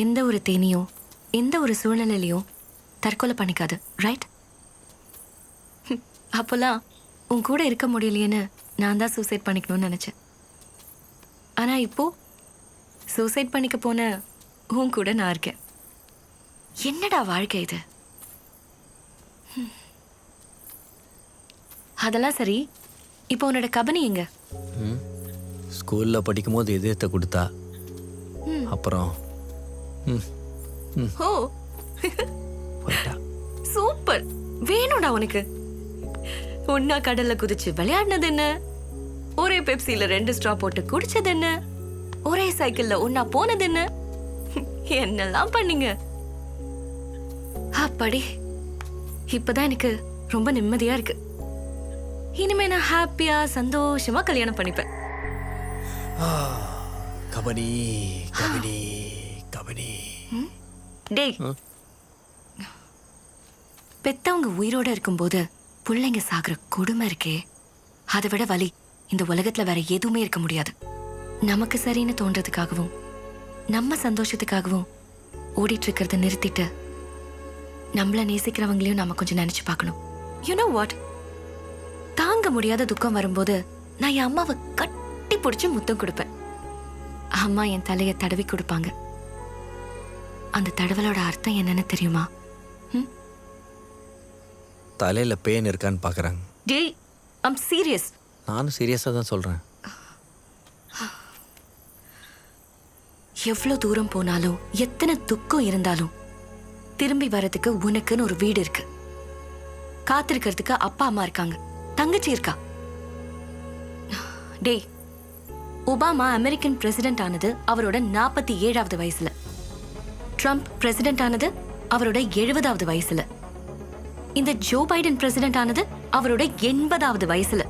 எந்த ஒரு தேனியோ எந்த ஒரு சூழ்நிலையிலையும் தற்கொலை பண்ணிக்காது, ரைட்? அப்போல்லாம் உன் கூட இருக்க முடியலையேன்னு நான் தான் சூசைட் பண்ணிக்கணும்னு நினச்சேன். ஆனால் இப்போ சூசைட் பண்ணிக்க போன உன் கூட நான் இருக்கேன். என்னடா வாழ்க்கை இது? அதெல்லாம் சரி, இப்போ உன்னோட கபனி எங்க? ஸ்கூலில் படிக்கும்போது இதயத்தை கொடுத்தா. அப்புறம் ஓ போயிட்டா. சூப்பர், வேணும்டா உனக்கு. ஒன்னா கடல்ல குதிச்சு விளையாடினது என்ன, ஒரே பெப்சில 2 ஸ்ட்ரா போட்டு குடிச்சது என்ன, ஒரே சைக்கிள்ல ஒன்னா போனது என்ன, என்னெல்லாம் பண்ணீங்க. அப்படி இப்பதான் எனக்கு ரொம்ப நிம்மதியா இருக்கு. இனிமே நான் ஹாப்பியா சந்தோஷமா கல்யாணம் பண்ணிப்பேன். கபனி கபனி கபனி. டேய், பெத்தவங்க உயிரோட இருக்கும்போது பிள்ளைங்க சாகுற கொடுமை இருக்கே, அதை விட வலி இந்த உலகத்துல வேற எதுவுமே இருக்க முடியாது. நமக்கு சரின்னு தோன்றதுக்காகவும் நம்ம சந்தோஷத்துக்காகவும் ஓடிட்டு இருக்கிறத நிறுத்திட்டு நம்மள நேசிக்கிறவங்களையும் நம்ம கொஞ்சம் நினைச்சு பார்க்கணும். யூ நோ வாட், தாங்க முடியாத துக்கம் வரும்போது நான் என் அம்மாவை கட்டி பிடிச்சு முத்தம் கொடுப்பேன். அம்மா என் தலையை தடவி கொடுப்பாங்க. அந்த தடவலோட அர்த்தம் என்னன்னு தெரியுமா? தலையில பெயின் இருக்கான்னு பாக்குறாங்க. டேய், ஐம் சீரியஸ். நானும் சீரியஸா தான் சொல்றேன். எவ்வளவு தூரம் போனாலும் எத்தனை துக்கம் இருந்தாலும் திரும்பி வரதுக்கு உனக்குன்னு ஒரு வீடு இருக்கு. காத்திருக்கிறதுக்கு அப்பா அம்மா இருக்காங்க, தங்கச்சி இருக்கா. டேய், ஒபாமா அமெரிக்கன் பிரசிடென்ட் ஆனது அவரோட 47வது வயசுல. ட்ரம்ப் பிரசிடென்ட் ஆனது அவரோட 70வது வயசுல. இந்த ஜோ பைடன் பிரசிடென்ட் ஆனது அவரோட 80வது வயசுல.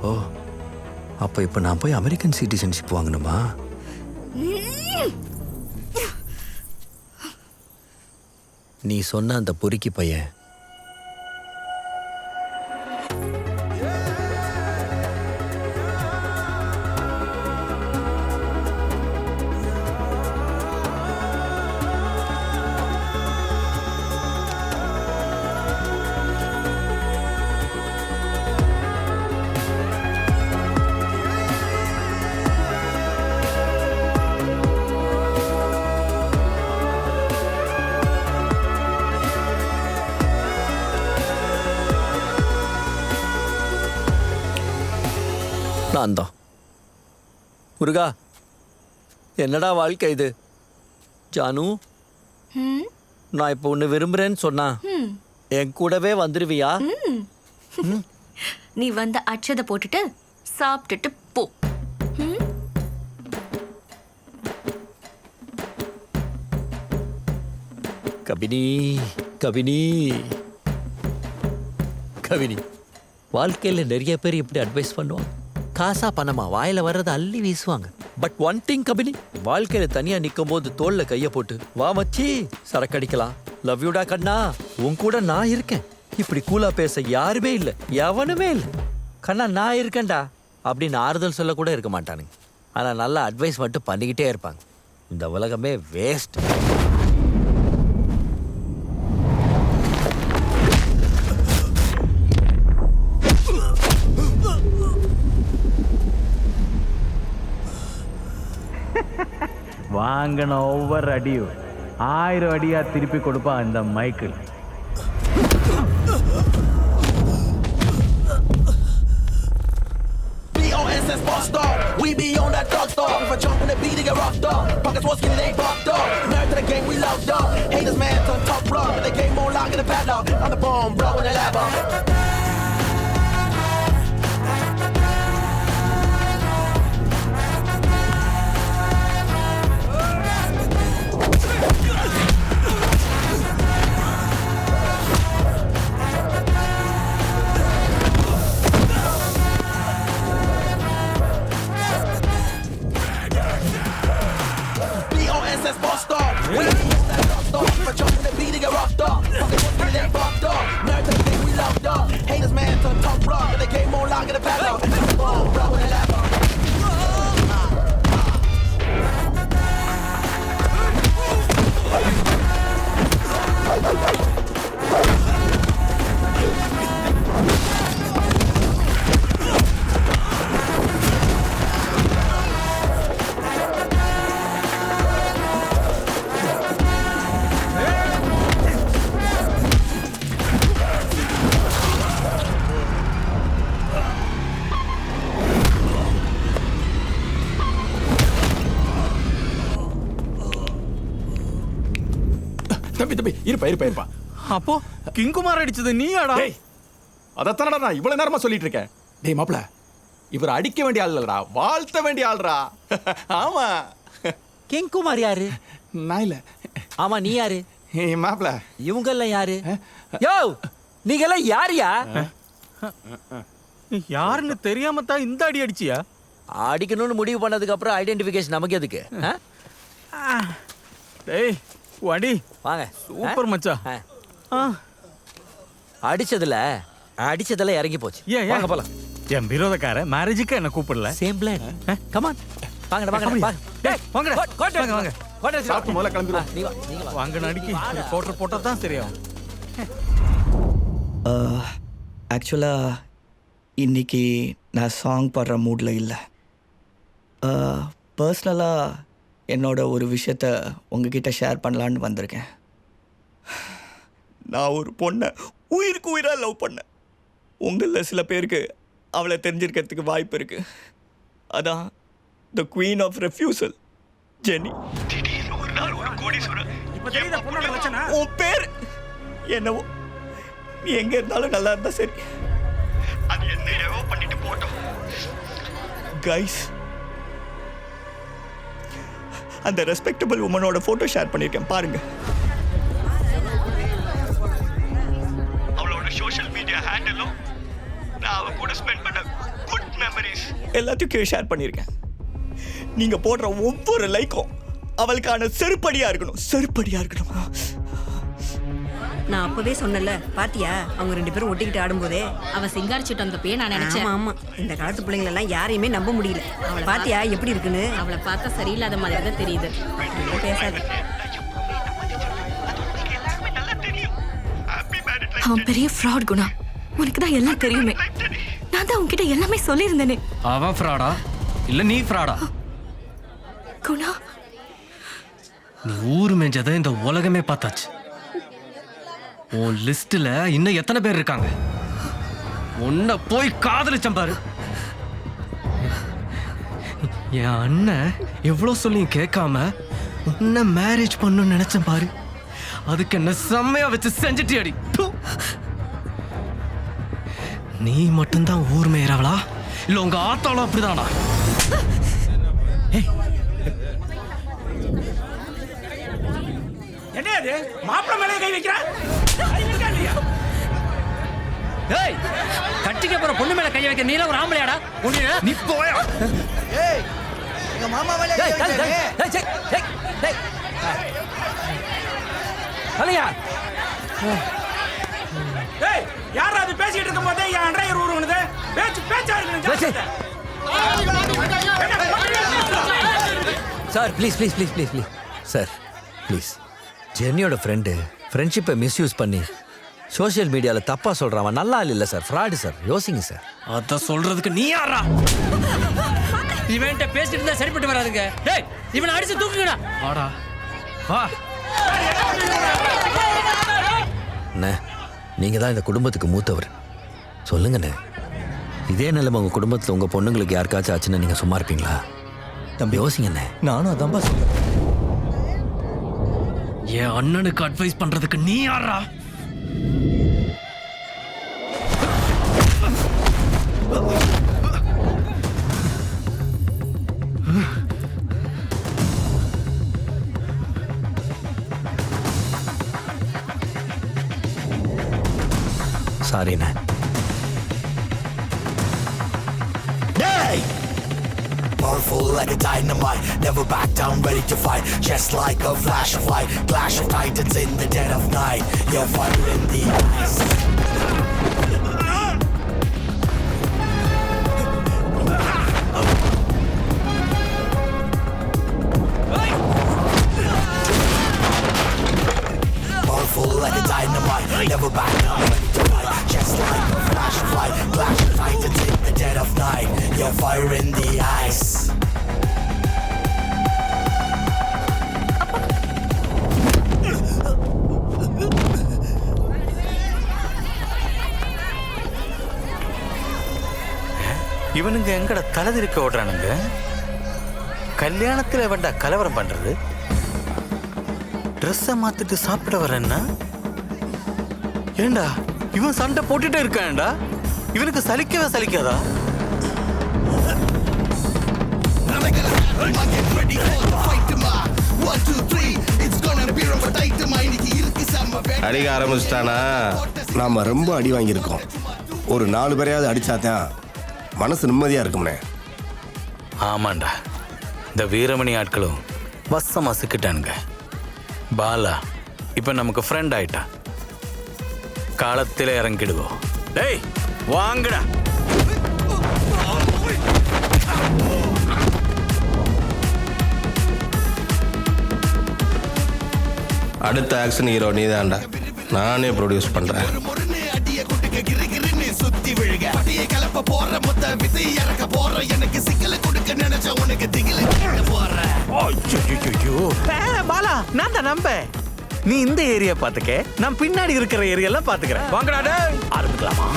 ஓ, அப்ப இப்ப நான் போய் அமெரிக்கன் சிட்டிசன்ஷிப் வாங்கணுமா? நீ சொன்ன அந்த பொறுக்கி பையன் நான் தான். முருகா, என்னடா வாழ்க்கை இது? ஜானு, நான் இப்போ ஒன்று விரும்புறேன்னு சொன்னா என் கூடவே வந்துருவியா? நீ வந்து அச்சதை போட்டுட்டு சாப்பிட்டுட்டு போ. கபினி கபினி கபினி, வாழ்க்கையில் நிறைய பேர் இப்படி அட்வைஸ் பண்ணுவாங்க. காசா பணமா வாயில வர்றதை அள்ளி வீசுவாங்க. பட் ஒன் திங் கபினி, வாழ்க்கையில தனியா நிற்கும் போது தோல்ல கைய போட்டு வா மச்சி சரக்கடிக்கலாம், லவ் யூடா கண்ணா, உன் கூட நான் இருக்கேன், இப்படி கூலா பேச யாருமே இல்லை, எவனுமே இல்லை, கண்ணா நான் இருக்கேன்டா அப்படின்னு ஆறுதல் சொல்ல கூட இருக்க மாட்டானுங்க. ஆனா நல்ல அட்வைஸ் மட்டும் பண்ணிக்கிட்டே இருப்பாங்க. இந்த உலகமே வேஸ்ட். வாங்கின ஒவ்வொரு அடியும் 1000 அடியா திருப்பி கொடுப்பான் இந்த Michael. We be on that dog star. If I jump in the beat, they get rocked up. Pockets was skinny, they fucked up. Married to the game, we loved up. Haters, man, turn top rock. But the game more lock in the padlock. I'm the bomb, bro, in the lab up. தம்பி இருப்பா. அப்போ கிங்குமார் அடிச்சது நீயாடா? டேய் அதைத்தானடா நான் இவ்வளவு நேரமா சொல்லிட்டு இருக்கேன். டேய் மாப்ள, இவர் அடிக்க வேண்டிய ஆள் இல்லடா, வாழ்த்த வேண்டிய ஆள்ரா. ஆமா. கிங்குமார் யாரு? நான் இல்ல. ஆமா, நீ யாரு? மாப்ள, இவங்க எல்லாம் யாரு? யோ, நீங்க எல்லாம் யாரியா? யாருன்னு தெரியாம தான் இந்த அடி அடிச்சியா? அடிக்கணும்னு முடிவு பண்ணதுக்கு அப்புறம் ஐடென்டிஃபிகேஷன் நமக்கு எதுக்கு? டேய் வடி வாங்க. சூப்பர் மச்சான். அடிச்சதுல இறங்கி போச்சு. வாங்க போலாம். என் விரோதக்கார மேரேஜுக்கு என்ன கூப்பிடல. Same plan. Come on. வாங்கடா வாங்கடா. டேய் வாங்கடா. வாங்க வாங்க. சாப்பிட்டு முதல்ல கிளம்பிடுவோம். நீ வா. வாங்க நடிக்கு கோட்டர் போட்டா தான் சரியாகும். ஆக்சுவலாக இன்னைக்கு நான் சாங் பாடுற மூடில் இல்லை. பர்சனலாக என்னோட ஒரு விஷயத்த உங்ககிட்ட ஷேர் பண்ணலான்னு வந்திருக்கேன். நான் ஒரு பொண்ணை உயிருக்கு உயிராக லவ் பண்ணேன். உங்களில் சில பேருக்கு அவளை தெரிஞ்சிருக்கிறதுக்கு வாய்ப்பு இருக்குது. அதான் the queen of refusal, Jenny. திடீர்னு ஒரு நாள் ஒரு கோடீஸ்வரன். உன் பேர் என்னவோ, நீ எங்க இருந்தாலும் நல்லா இருந்தா சரி. அது என்னவோ பண்ணிட்டு போட்டோம். கைஸ், அந்த ரெஸ்பெக்டபிள் உமனோட போட்டோ ஷேர் பண்ணிருக்கேன், பாருங்க. அவளோட சோஷியல் மீடியா ஹேண்டலும் நான் அவ கூட ஸ்பெண்ட் பண்ண குட் மெமரிஸ் எல்லாத்தையும் ஷேர் பண்ணிருக்கேன். நீங்க போடுற ஒவ்வொரு லைக்கும் அவளுக்கான செருப்படியா இருக்கணும், செருப்படியா இருக்கணும். நான் அப்பவே சொன்னல, பாத்தியா அவங்க 2 பேரும் ஒட்டிக்கிட்டு ஆடும்போதே அவ சிங்காரிச்சிட்டு வந்தப்பயே நான் நினைச்சேன். ஆமா, இந்த காலத்து பிள்ளைங்கள எல்லாம் யாரையுமே நம்ப முடியல. பாத்தியா எப்படி இருக்குன்னு? அவளை பார்த்தா சரியில்லாத மாதிரி தான் தெரியுது. பேசாது. அவன் பெரிய ஃப்ராட் குணா. உனக்கு தான் எல்லாம் தெரியுமே. நான் தான் உன்கிட்ட எல்லாமே சொல்லியிருந்தேனே. அவன் ஃப்ராடா இல்ல நீ ஃப்ராடா? குணா, நீ ஊர் மேஞ்சதை இந்த உலகமே பார்த்தாச்சு. உன் லிஸ்ட்ல இன்னும் எத்தனை பேர் இருக்காங்க? உன்னை போய் காதலிச்சம் பாரு. என் அண்ணன் எவ்வளவு சொல்லியும் கேட்காம உன்னை மேரேஜ் பண்ணணும்னு நினைச்சேன் பாரு. அதுக்கு என்ன செம்மையா வச்சு செஞ்சுட்டியடி. நீ மட்டும்தான் ஊர் மேயறவளா இல்ல உங்க ஆத்தாளோ அப்படிதானா? என்ன அது மாப்பிள மேலே கை வைக்கிறான்? ஏய், கட்டிக்க போற பொண்ணு மேல கை வைக்க நீல ஒரு ஆம்பளையாடா? நீ போயா? ஏய், எங்க மாமா மேல டேய் டேய் டேய். அலையா. ஏய், யாரா அது பேசிட்டு இருக்கும்போதே என் அண்டையர் ஊருனது? பேச்சா இருக்கு. Sir please sir please. ஜெர்னியோட ஃப்ரெண்ட்ஷிப்பை மிஸ்யூஸ் பண்ணி சோஷியல் மீடியாவில் தப்பா சொல்றான். நல்லா இல்லை சார், ஃப்ராடு சார். யோசிங்க சார். அத சொல்றதுக்கு நீ யாரா? இவன்ட்ட பேசிட்டு இருந்தா சரிப்பட்டு வராதுங்க. டேய், இவனை அடிச்சு தூக்குங்கடா. வாடா வா. அண்ணே, நீங்கள் தான் இந்த குடும்பத்துக்கு மூத்தவர். சொல்லுங்கண்ணே, இதே நிலைமை உங்கள் குடும்பத்தில் உங்கள் பொண்ணுங்களுக்கு யாருக்காச்சும் ஆச்சுன்னா நீங்கள் சும்மா இருப்பீங்களா? தம்பி யோசிங்கண்ணே. நானும் அதான்பா சொல்றேன். என் அண்ணனுக்கு அட்வைஸ் பண்றதுக்கு நீ யாரா? சாரிண்ணே. Powerful like a dynamite, never back down, ready to fight. Just like a flash of light, clash of titans in the dead of night. You're fire in the eyes. Powerful like a dynamite, never back down, ready to fight. Just like a flash of light, clash of titans in the dead of night. You're fire in the eyes. இவனுங்க எங்கட தலைதிருக்க ஓடுறானுங்க. கல்யாணத்துல வேண்டா கலவரம் பண்றது. ட்ரெஸ்ஸை மாத்திட்டு சாப்பிட வரேன்னா ஏண்டா இவன் சண்டை போட்டுட்டே இருக்கான்டா இவனுக்கு சலிக்கவே சலிக்காதா அடிக்க ஆரம்பிச்சிட்டானா நாம ரொம்ப அடி வாங்கியிருக்கோம். ஒரு 4 பேரையாவது அடிச்சாதான் மனசு நிம்மதியா இருக்கும்னே. ஆமாண்டா இந்த வீரமணி ஆட்களும் வசமா சிக்கிட்டானுங்க. பாலா இப்ப நமக்கு ஃப்ரெண்ட் ஆயிட்டா. காலத்திலே இறங்கிடுவோம். டேய் வாங்கடா. அடுத்த ஆக்ஷன் ஹீரோ நீதான்டா. நானே ப்ரொடியூஸ் பண்றேன். பாலா நான் தான் நம்ப. நீ இந்த ஏரியா பாத்துக்க, நான் பின்னாடி இருக்கிற ஏரியாலாம் பாத்துக்கிறேன். வாங்கடா டேய். ஆரம்பிக்கலாமா?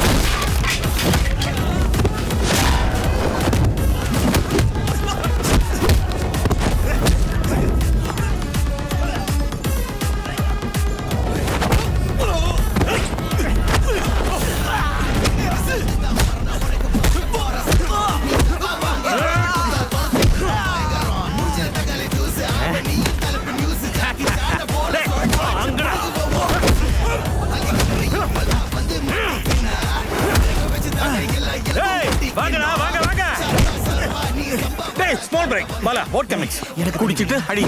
எனக்கு குடிச்சிட்டு அடி.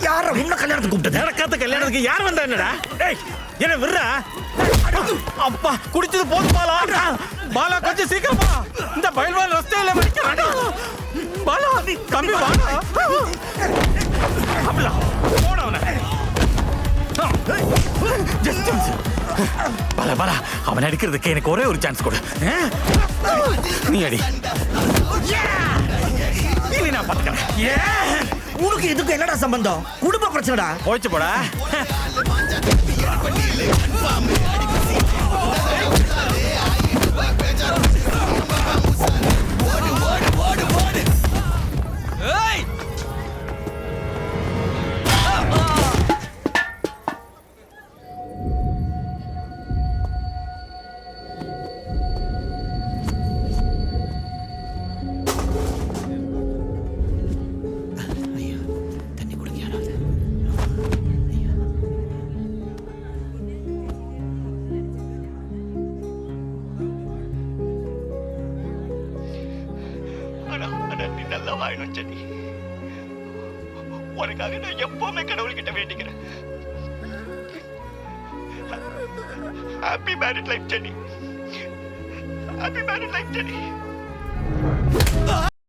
யார உன்ன கல்யாணத்துக்கு கூப்பிட்டது? நடக்காத கல்யாணத்துக்கு யார் வந்தா என்னடா? டேய் என்ன விடுறா? அப்பா குடிச்சது போதும் பாலா. பாலா கொஞ்சம் சீக்கிரமா. இந்த பயில்வான் ரஸ்தையில வடிக்கிறான். பாலா தம்பி வாடா. அப்பல போடா அவனை. பாலா பாலா அவன் அடிக்கிறதுக்கு எனக்கு ஒரே ஒரு சான்ஸ் கொடு. நீ அடி. நான் பாத்துக்கிறேன். உனக்கு இதுக்கு என்னடா சம்பந்தம்? குடும்ப பிரச்சனைடா. போச்சு போடா. நல்லா வாழணும் ஜெனி. உனக்காக நான் எப்பவுமே கடவுள்கிட்ட வேண்டிக்கிறேன். Happy married life Jenny. Happy married life Jenny.